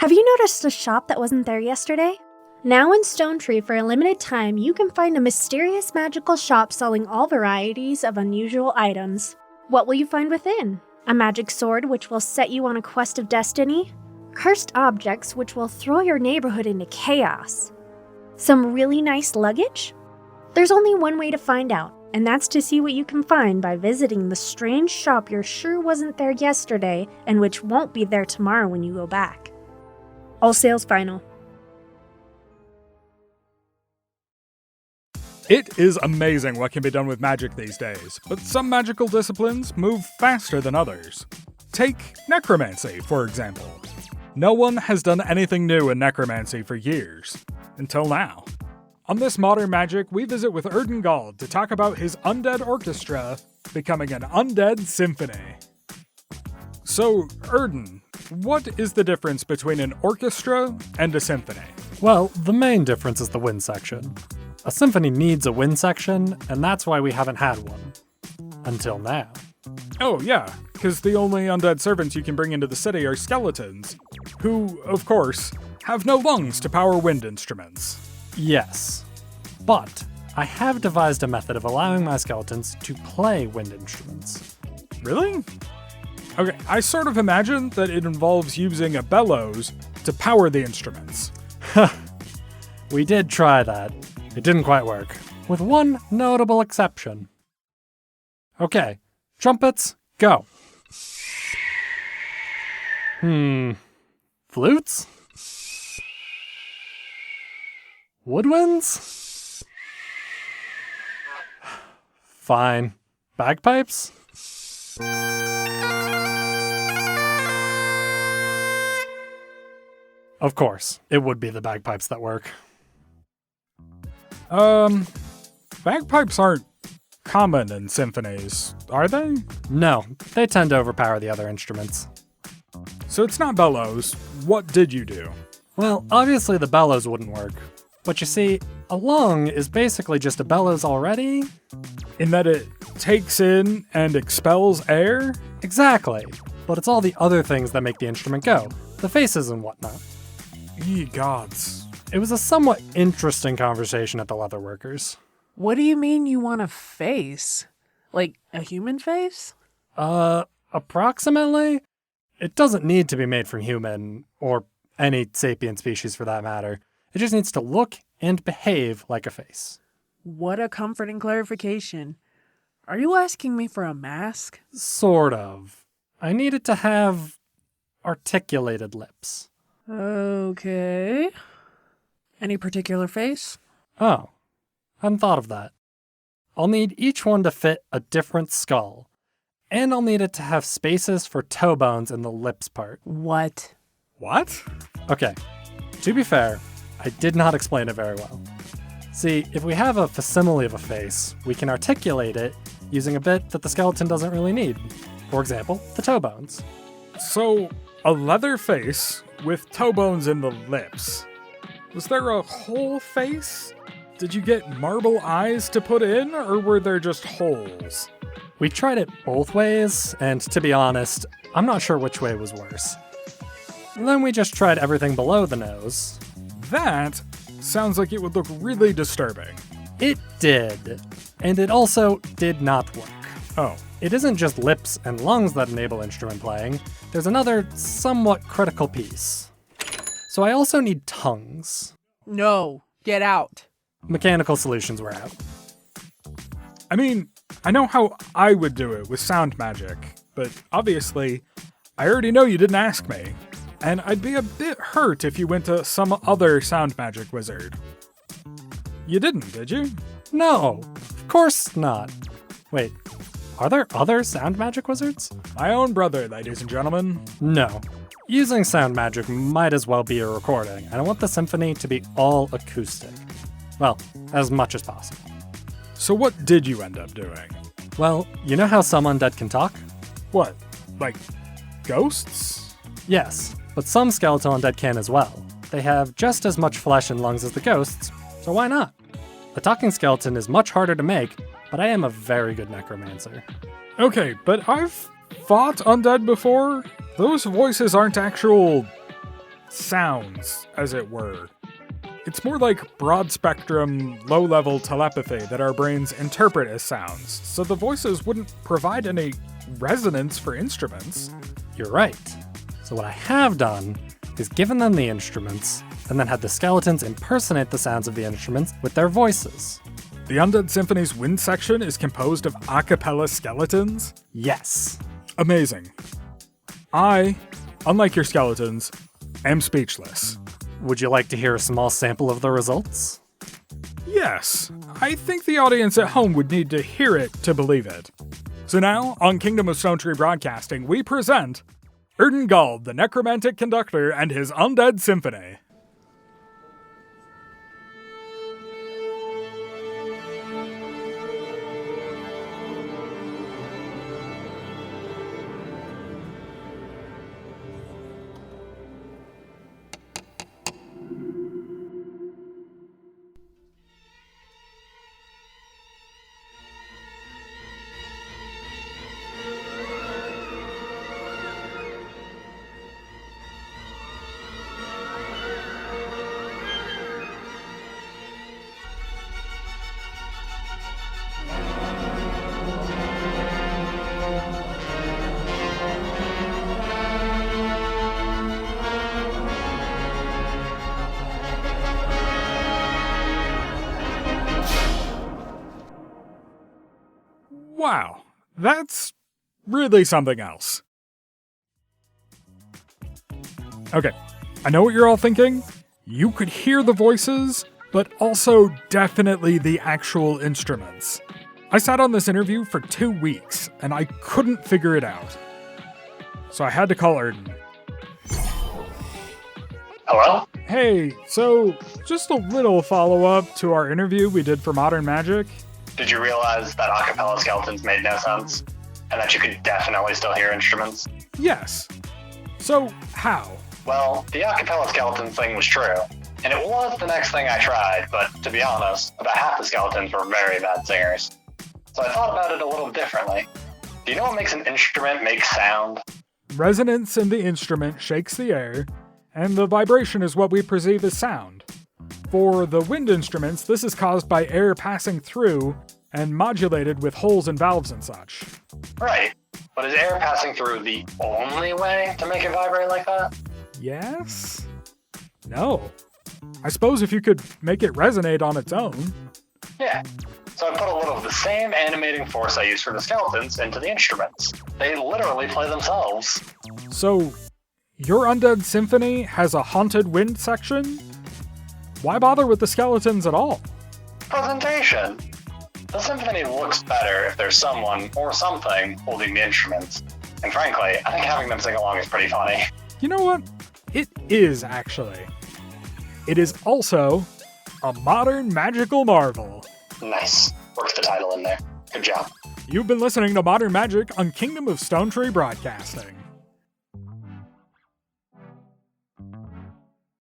Have you noticed a shop that wasn't there yesterday? Now in Stone Tree, for a limited time, you can find a mysterious magical shop selling all varieties of unusual items. What will you find within? A magic sword which will set you on a quest of destiny? Cursed objects which will throw your neighborhood into chaos? Some really nice luggage? There's only one way to find out, and that's to see what you can find by visiting the strange shop you're sure wasn't there yesterday and which won't be there tomorrow when you go back. All sales final. It is amazing what can be done with magic these days, but some magical disciplines move faster than others. Take necromancy, for example. No one has done anything new in necromancy for years, until now. On this Modern Magic, we visit with Erdan to talk about his Undead Orchestra becoming an Undead Symphony. So, Erdan, what is the difference between an orchestra and a symphony? Well, the main difference is the wind section. A symphony needs a wind section, and that's why we haven't had one. Until now. Oh yeah, because the only undead servants you can bring into the city are skeletons, who, of course, have no lungs to power wind instruments. Yes. But I have devised a method of allowing my skeletons to play wind instruments. Really? Okay, I sort of imagine that it involves using a bellows to power the instruments. We did try that. It didn't quite work, with one notable exception. Okay, trumpets, go. Flutes? Woodwinds? Fine. Bagpipes? Of course, it would be the bagpipes that work. Bagpipes aren't common in symphonies, are they? No, they tend to overpower the other instruments. So it's not bellows. What did you do? Well, obviously the bellows wouldn't work. But you see, a lung is basically just a bellows already. In that it takes in and expels air? Exactly. But it's all the other things that make the instrument go. The faces and whatnot. Ye gods. It was a somewhat interesting conversation at the Leatherworkers. What do you mean you want a face? Like a human face? Approximately. It doesn't need to be made from human, or any sapient species for that matter. It just needs to look and behave like a face. What a comforting clarification. Are you asking me for a mask? Sort of. I need it to have articulated lips. Okay. Any particular face? Oh, hadn't thought of that. I'll need each one to fit a different skull. And I'll need it to have spaces for toe bones in the lips part. What? What? Okay, to be fair, I did not explain it very well. See, if we have a facsimile of a face, we can articulate it using a bit that the skeleton doesn't really need. For example, the toe bones. So, a leather face with toe bones in the lips. Was there a whole face? Did you get marble eyes to put in, or were there just holes? We tried it both ways, and to be honest, I'm not sure which way was worse. And then we just tried everything below the nose. That sounds like it would look really disturbing. It did. And it also did not work. Oh. It isn't just lips and lungs that enable instrument playing. There's another somewhat critical piece. So I also need tongues. No, get out. Mechanical solutions were out. I mean, I know how I would do it with sound magic, but obviously, I already know you didn't ask me. And I'd be a bit hurt if you went to some other sound magic wizard. You didn't, did you? No, of course not. Wait, are there other sound magic wizards? My own brother, ladies and gentlemen. No. Using sound magic might as well be a recording, and I want the symphony to be all acoustic. Well, as much as possible. So what did you end up doing? Well, you know how some undead can talk? What, like ghosts? Yes, but some skeletal undead can as well. They have just as much flesh and lungs as the ghosts, so why not? A talking skeleton is much harder to make, but I am a very good necromancer. Okay, but I've fought undead before. Those voices aren't actual sounds, as it were. It's more like broad-spectrum, low-level telepathy that our brains interpret as sounds, so the voices wouldn't provide any resonance for instruments. You're right. So what I have done is given them the instruments, and then had the skeletons impersonate the sounds of the instruments with their voices. The Undead Symphony's wind section is composed of a cappella skeletons? Yes. Amazing. I, unlike your skeletons, am speechless. Would you like to hear a small sample of the results? Yes, I think the audience at home would need to hear it to believe it. So now, on Kingdom of Stone Tree Broadcasting, we present Erdan, the Necromantic Conductor, and his Undead Symphony. Wow, that's really something else. Okay, I know what you're all thinking. You could hear the voices, but also definitely the actual instruments. I sat on this interview for 2 weeks, and I couldn't figure it out. So I had to call Erdan. Hello? Hey, so just a little follow-up to our interview we did for Modern Magic. Did you realize that a cappella skeletons made no sense? And that you could definitely still hear instruments? Yes. So, how? Well, the a cappella skeleton thing was true. And it was the next thing I tried, but to be honest, about half the skeletons were very bad singers. So I thought about it a little differently. Do you know what makes an instrument make sound? Resonance in the instrument shakes the air, and the vibration is what we perceive as sound. For the wind instruments, this is caused by air passing through and modulated with holes and valves and such. Right. But is air passing through the only way to make it vibrate like that? Yes? No. I suppose if you could make it resonate on its own. Yeah. So I put a little of the same animating force I used for the skeletons into the instruments. They literally play themselves. So, your Undead Symphony has a haunted wind section? Why bother with the skeletons at all? Presentation. The symphony looks better if there's someone or something holding the instruments. And frankly, I think having them sing along is pretty funny. You know what? It is, actually. It is also a modern magical marvel. Nice. Worked the title in there. Good job. You've been listening to Modern Magic on Kingdom of Stone Tree Broadcasting.